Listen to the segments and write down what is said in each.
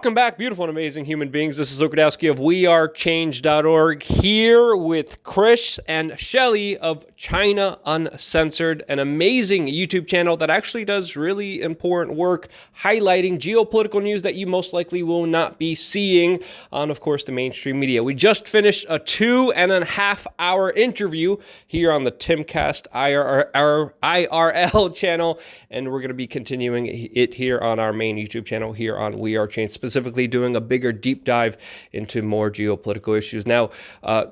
Welcome back, beautiful and amazing human beings. This is Okudowski of WeAreChange.org here with Chris and Shelly of China Uncensored, an amazing YouTube channel that actually does really important work highlighting geopolitical news that you most likely will not be seeing on, of course, the mainstream media. We just finished a 2.5 hour interview here on the Timcast IRL channel, and we're going to be continuing it here on our main YouTube channel here on WeAreChange, specifically doing a bigger deep dive into more geopolitical issues. Now,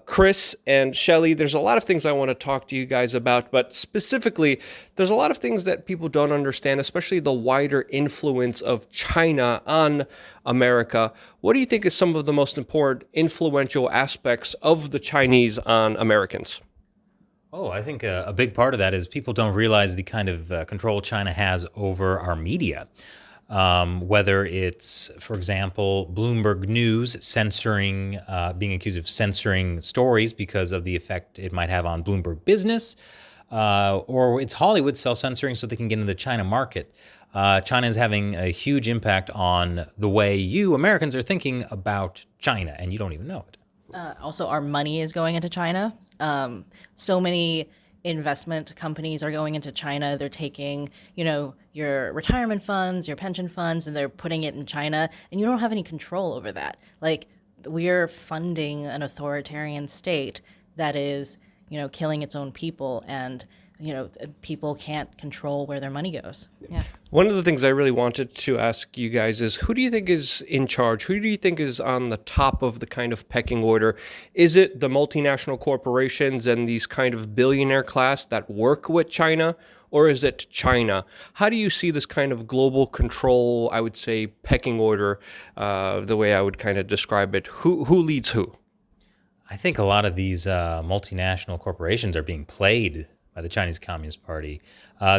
Chris and Shelly, there's a lot of things I want to talk to you guys about, but specifically, there's a lot of things that people don't understand, especially the wider influence of China on America. What do you think is some of the most important influential aspects of the Chinese on Americans? Oh, I think a big part of that is people don't realize the kind of control China has over our media. Whether it's, for example, Bloomberg News being accused of censoring stories because of the effect it might have on Bloomberg Business, or it's Hollywood self-censoring so they can get into the China market. China is having a huge impact on the way you Americans are thinking about China, and you don't even know it. Also, our money is going into China. So many investment companies are going into China. They're taking, your retirement funds, your pension funds, and they're putting it in China, and you don't have any control over that. Like, we're funding an authoritarian state that is, killing its own people, and people can't control where their money goes. Yeah. One of the things I really wanted to ask you guys is, who do you think is in charge? Who do you think is on the top of the kind of pecking order? Is it the multinational corporations and these kind of billionaire class that work with China, or is it China? How do you see this kind of global control, I would say, pecking order, the way I would kind of describe it? Who leads who? I think a lot of these multinational corporations are being played by the Chinese Communist Party.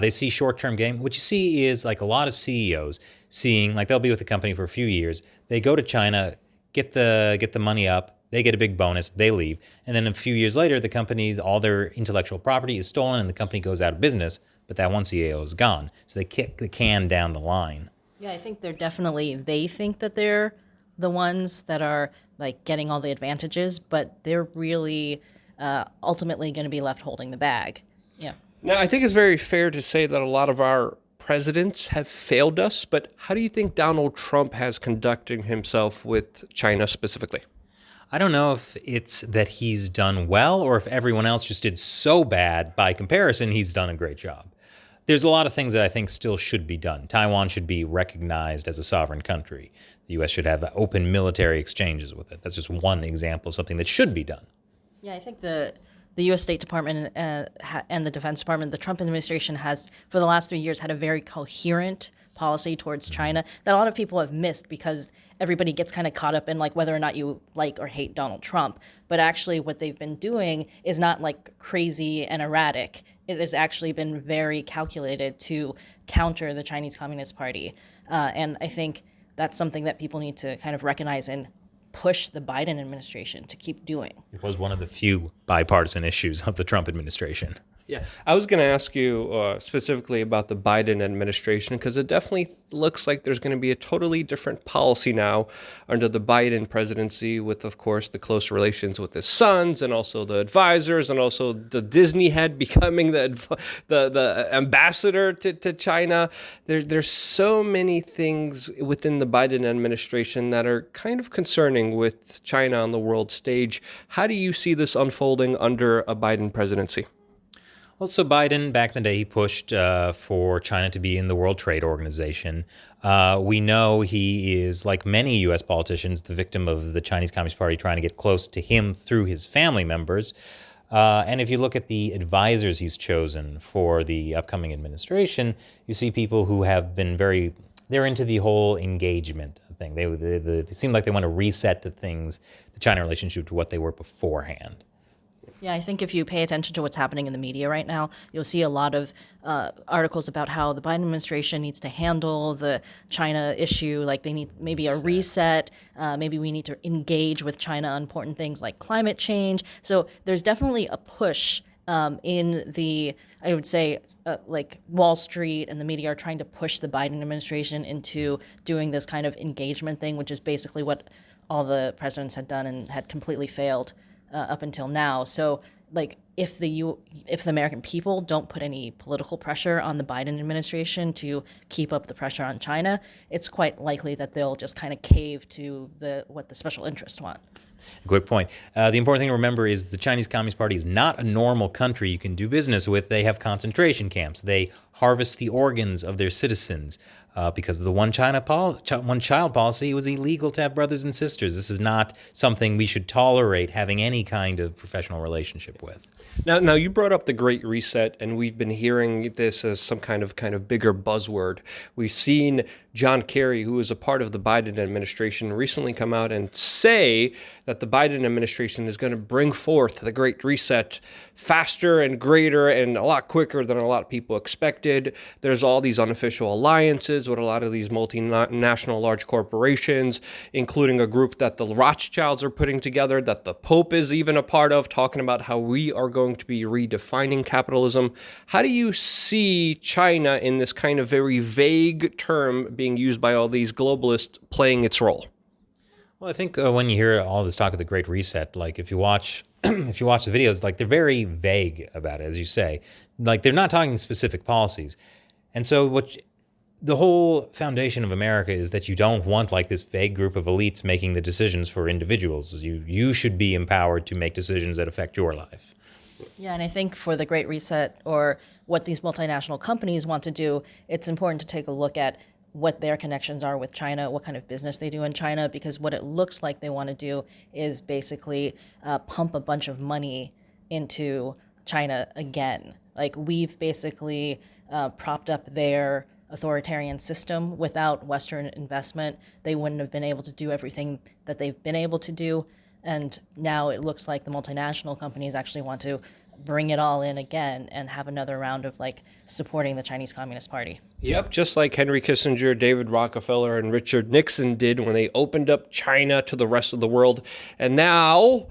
They see short-term gain. What you see is like a lot of CEOs seeing, like, they'll be with the company for a few years. They go to China, get the money up, they get a big bonus, they leave. And then a few years later, the company, all their intellectual property is stolen and the company goes out of business, but that one CEO is gone. So they kick the can down the line. Yeah, I think they think that they're the ones that are like getting all the advantages, but they're really ultimately going to be left holding the bag. Yeah. Now, I think it's very fair to say that a lot of our presidents have failed us, but how do you think Donald Trump has conducted himself with China specifically? I don't know if it's that he's done well or if everyone else just did so bad by comparison, he's done a great job. There's a lot of things that I think still should be done. Taiwan should be recognized as a sovereign country. The U.S. should have open military exchanges with it. That's just one example of something that should be done. Yeah, I think the U.S. State Department and the Defense Department, the Trump administration has, for the last 3 years, had a very coherent policy towards China that a lot of people have missed because everybody gets kind of caught up in like whether or not you like or hate Donald Trump. But actually what they've been doing is not like crazy and erratic. It has actually been very calculated to counter the Chinese Communist Party. And I think that's something that people need to kind of recognize and push the Biden administration to keep doing. It was one of the few bipartisan issues of the Trump administration. Yeah, I was going to ask you specifically about the Biden administration, because it definitely looks like there's going to be a totally different policy now under the Biden presidency with, of course, the close relations with his sons and also the advisors and also the Disney head becoming the ambassador to China. There's so many things within the Biden administration that are kind of concerning with China on the world stage. How do you see this unfolding under a Biden presidency? Well, so Biden, back in the day, he pushed for China to be in the World Trade Organization. We know he is, like many U.S. politicians, the victim of the Chinese Communist Party trying to get close to him through his family members. And if you look at the advisors he's chosen for the upcoming administration, you see people who have been they're into the whole engagement thing. They seem like they want to reset the China relationship to what they were beforehand. Yeah, I think if you pay attention to what's happening in the media right now, you'll see a lot of articles about how the Biden administration needs to handle the China issue, like they need maybe a reset, maybe we need to engage with China on important things like climate change. So there's definitely a push in the, I would say, like Wall Street and the media are trying to push the Biden administration into doing this kind of engagement thing, which is basically what all the presidents had done and had completely failed up until now. So, like, if the American people don't put any political pressure on the Biden administration to keep up the pressure on China, it's quite likely that they'll just kind of cave to what the special interests want. Good point. The important thing to remember is the Chinese Communist Party is not a normal country you can do business with. They have concentration camps. They harvest the organs of their citizens. Because of the one-child policy, it was illegal to have brothers and sisters. This is not something we should tolerate having any kind of professional relationship with. Now you brought up the Great Reset, and we've been hearing this as some kind of bigger buzzword. We've seen John Kerry, who is a part of the Biden administration, recently come out and say that the Biden administration is going to bring forth the Great Reset faster and greater and a lot quicker than a lot of people expected. There's all these unofficial alliances with a lot of these multinational large corporations, including a group that the Rothschilds are putting together, that the Pope is even a part of, talking about how we are going to be redefining capitalism. How do you see China in this kind of very vague term being used by all these globalists playing its role? Well, I think when you hear all this talk of the Great Reset, like if you watch if you watch the videos, like they're very vague about it, as you say. Like they're not talking specific policies. And so the whole foundation of America is that you don't want like this vague group of elites making the decisions for individuals. You should be empowered to make decisions that affect your life. Yeah, and I think for the Great Reset, or what these multinational companies want to do, it's important to take a look at what their connections are with China, what kind of business they do in China, because what it looks like they want to do is basically pump a bunch of money into China again. Like, we've basically propped up their authoritarian system. Without Western investment, they wouldn't have been able to do everything that they've been able to do. And now it looks like the multinational companies actually want to bring it all in again and have another round of like supporting the Chinese Communist Party. Yep, just like Henry Kissinger, David Rockefeller, and Richard Nixon did when they opened up China to the rest of the world. And now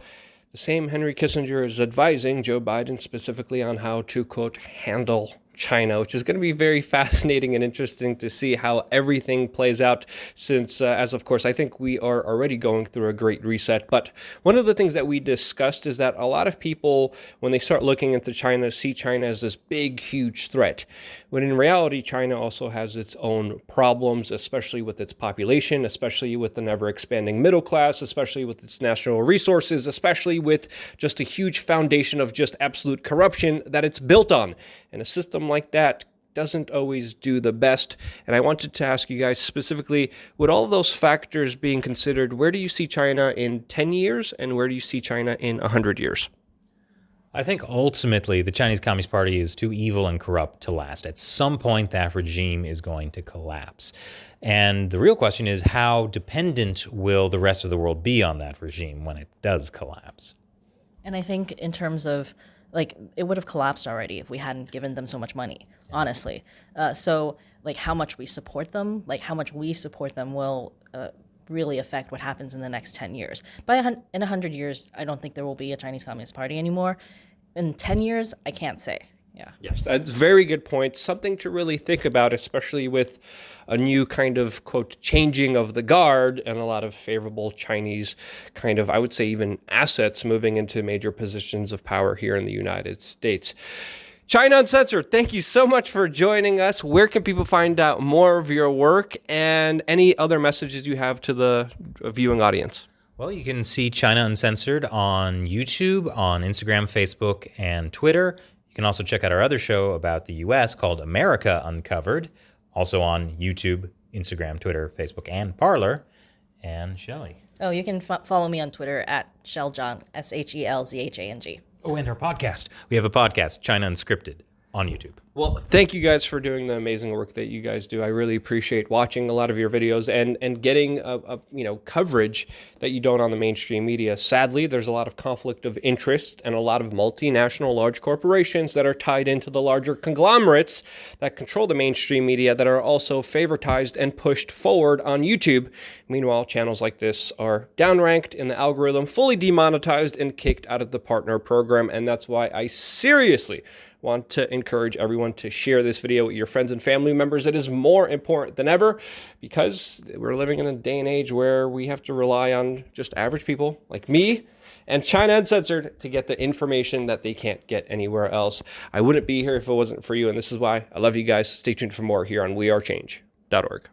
the same Henry Kissinger is advising Joe Biden specifically on how to, quote, handle China, which is going to be very fascinating and interesting to see how everything plays out since, as of course, I think we are already going through a great reset. But one of the things that we discussed is that a lot of people, when they start looking into China, see China as this big, huge threat. When in reality, China also has its own problems, especially with its population, especially with the never-expanding middle class, especially with its natural resources, especially with just a huge foundation of just absolute corruption that it's built on. And a system like that doesn't always do the best. And I wanted to ask you guys specifically, with all of those factors being considered, where do you see China in 10 years and where do you see China in 100 years? I think ultimately the Chinese Communist Party is too evil and corrupt to last. At some point, that regime is going to collapse. And the real question is, how dependent will the rest of the world be on that regime when it does collapse? And I think in terms of, like, it would have collapsed already if we hadn't given them so much money, honestly. So, like, how much we support them, will really affect what happens in the next 10 years. In 100 years, I don't think there will be a Chinese Communist Party anymore. In 10 years, I can't say. Yeah. Yes, that's a very good point. Something to really think about, especially with a new kind of, quote, changing of the guard and a lot of favorable Chinese kind of, I would say, even assets moving into major positions of power here in the United States. China Uncensored, thank you so much for joining us. Where can people find out more of your work and any other messages you have to the viewing audience? Well, you can see China Uncensored on YouTube, on Instagram, Facebook, and Twitter. You can also check out our other show about the U.S. called America Uncovered, also on YouTube, Instagram, Twitter, Facebook, and Parler. And Shelley. Oh, you can follow me on Twitter at Shelzhang, SHELZHANG. Oh, and our podcast. We have a podcast, China Unscripted. on YouTube. Well, thank you guys for doing the amazing work that you guys do. I really appreciate watching a lot of your videos and getting coverage that you don't on the mainstream media. Sadly, there's a lot of conflict of interest and a lot of multinational large corporations that are tied into the larger conglomerates that control the mainstream media that are also favoritized and pushed forward on YouTube. Meanwhile, channels like this are downranked in the algorithm, fully demonetized and kicked out of the partner program. And that's why I seriously want to encourage everyone to share this video with your friends and family members. It is more important than ever because we're living in a day and age where we have to rely on just average people like me and China Uncensored to get the information that they can't get anywhere else. I wouldn't be here if it wasn't for you, and this is why I love you guys. Stay tuned for more here on wearechange.org.